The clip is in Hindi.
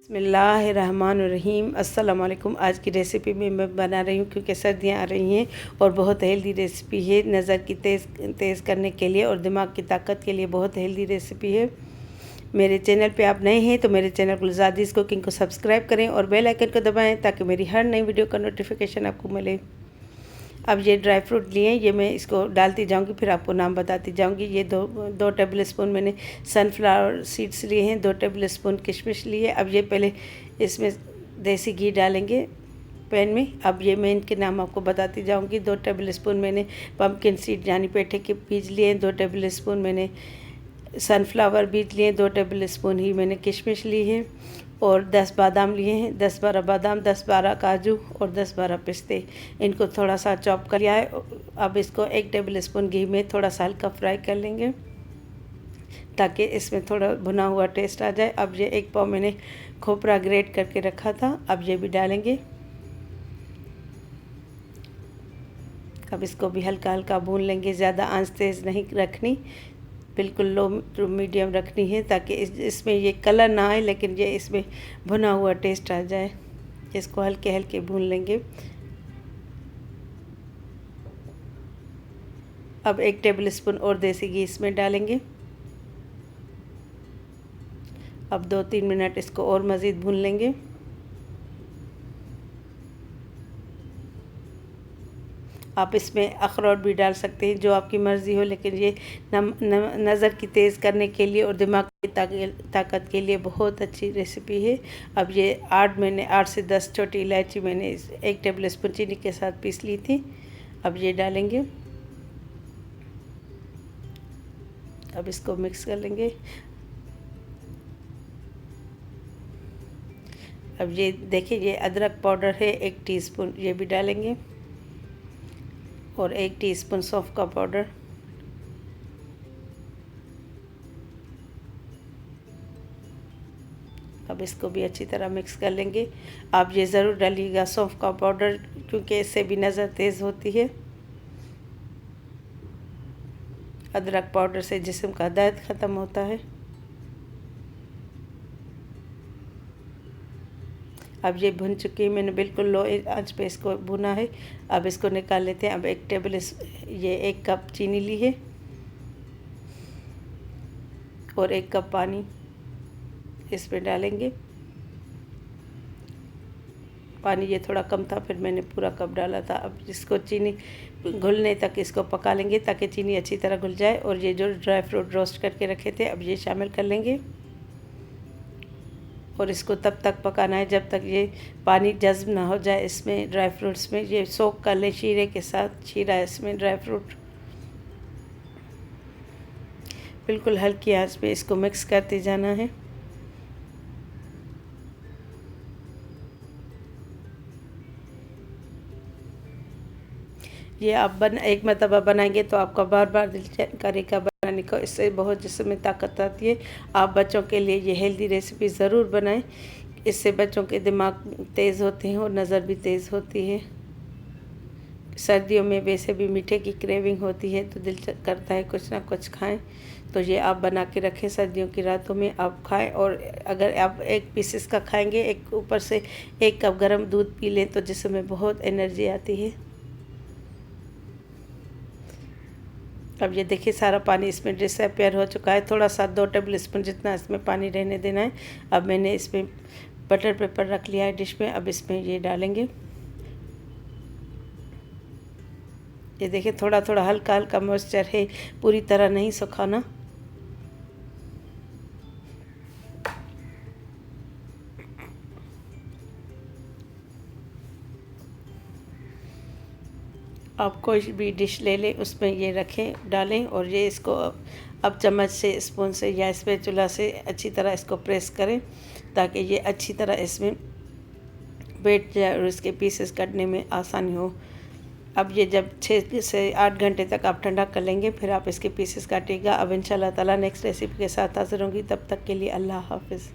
बिस्मिल्लाहिर्रहमानिर्रहीम। अस्सलाम वालेकुम। आज की रेसिपी में मैं बना रही हूँ क्योंकि सर्दियाँ आ रही हैं और बहुत हेल्दी रेसिपी है। नज़र की तेज़ करने के लिए और दिमाग की ताकत के लिए बहुत हेल्दी रेसिपी है। मेरे चैनल पे आप नए हैं तो मेरे चैनल गुलज़ादिस कुकिंग को सब्सक्राइब करें और बेल आइकन को दबाएं ताकि मेरी हर नई वीडियो का नोटिफिकेशन आपको मिले। अब ये ड्राई फ्रूट लिए, ये मैं इसको डालती जाऊंगी, फिर आपको नाम बताती जाऊंगी। ये दो टेबल स्पून मैंने सनफ्लावर सीड्स लिए हैं, 2 टेबल स्पून किशमिश लिए। अब ये पहले इसमें देसी घी डालेंगे पैन में। अब ये मैं इनके नाम आपको बताती जाऊंगी। 2 टेबल स्पून मैंने पम्पकिन सीड यानी पेठे के बीज लिए हैं, 2 टेबल स्पून मैंने सनफ्लावर बीज लिए, 2 टेबल स्पून ही मैंने किशमिश ली है और 10 बादाम लिए हैं, 10-12 बादाम, 10-12 काजू और 10-12 पिस्ते। इनको थोड़ा सा चॉप कर लिया है। अब इसको 1 टेबल स्पून घी में थोड़ा सा हल्का फ्राई कर लेंगे ताकि इसमें थोड़ा भुना हुआ टेस्ट आ जाए। अब ये 1 पाव मैंने खोपरा ग्रेट करके रखा था, अब ये भी डालेंगे। अब इसको भी हल्का हल्का भून लेंगे, ज़्यादा आंच तेज़ नहीं रखनी, बिल्कुल लो टू मीडियम रखनी है ताकि इसमें ये कलर ना आए लेकिन ये इसमें भुना हुआ टेस्ट आ जाए। इसको हल्के हल्के भून लेंगे। अब 1 टेबल स्पून और देसी घी इसमें डालेंगे। अब 2-3 मिनट इसको और मज़ीद भून लेंगे। आप इसमें अखरोट भी डाल सकते हैं, जो आपकी मर्ज़ी हो, लेकिन ये नज़र की तेज़ करने के लिए और दिमाग की ताकत के लिए बहुत अच्छी रेसिपी है। अब ये 8 से 10 छोटी इलायची मैंने 1 टेबल स्पून चीनी के साथ पीस ली थी। अब ये डालेंगे। अब इसको मिक्स कर लेंगे। अब ये देखिए, ये अदरक पाउडर है 1 टीस्पून, ये भी डालेंगे और 1 टीस्पून सौंफ का पाउडर। अब इसको भी अच्छी तरह मिक्स कर लेंगे। आप ये ज़रूर डालिएगा सौंफ का पाउडर क्योंकि इससे भी नज़र तेज़ होती है। अदरक पाउडर से जिस्म का दर्द ख़त्म होता है। अब ये भुन चुकी है, मैंने बिल्कुल लो आंच पे इसको भुना है। अब इसको निकाल लेते हैं। अब 1 कप चीनी ली है और 1 कप पानी इसमें डालेंगे। पानी ये थोड़ा कम था, फिर मैंने पूरा कप डाला था। अब इसको चीनी घुलने तक इसको पका लेंगे ताकि चीनी अच्छी तरह घुल जाए। और ये जो ड्राई फ्रूट रोस्ट करके रखे थे, अब ये शामिल कर लेंगे और इसको तब तक पकाना है जब तक ये पानी जज्ब ना हो जाए इसमें ड्राई फ्रूट्स में। ये सोक कर लें शीरे के साथ, शीरा इसमें ड्राई फ्रूट। बिल्कुल हल्की आंच पे इसको मिक्स करते जाना है। ये आप एक मरतबा बनाएंगे तो आपका बार बार दिल करेगा बनाने को। इससे बहुत जिस्म में ताकत आती है। आप बच्चों के लिए ये हेल्दी रेसिपी ज़रूर बनाएं, इससे बच्चों के दिमाग तेज़ होते हैं और नज़र भी तेज़ होती है। सर्दियों में वैसे भी मीठे की क्रेविंग होती है तो दिल करता है कुछ ना कुछ खाएं। तो ये आप बना के रखें, सर्दियों की रातों में आप खाएं। और अगर आप 1 पीसेस का खाएंगे, एक ऊपर से 1 कप गर्म दूध पी लें तो जिस्म में बहुत एनर्जी आती है। अब ये देखिए सारा पानी इसमें डिसअपियर हो चुका है। थोड़ा सा 2 टेबल स्पून जितना इसमें पानी रहने देना है। अब मैंने इसमें बटर पेपर रख लिया है डिश में। अब इसमें ये डालेंगे। ये देखिए थोड़ा थोड़ा हल्का हल्का मॉइस्चर है, पूरी तरह नहीं सुखाना। आप कोई भी डिश ले लें, उसमें ये रखें, डालें और ये इसको अब चम्मच से, स्पून से या स्पैचुला से अच्छी तरह इसको प्रेस करें ताकि ये अच्छी तरह इसमें बैठ जाए और इसके पीसेस कटने में आसानी हो। अब ये जब 6 से 8 घंटे तक आप ठंडा कर लेंगे, फिर आप इसके पीसेस काटिएगा। अब इंशाल्लाह ताला नेक्स्ट रेसिपी के साथ हाज़िर होंगी। तब तक के लिए अल्लाह हाफ़िज़।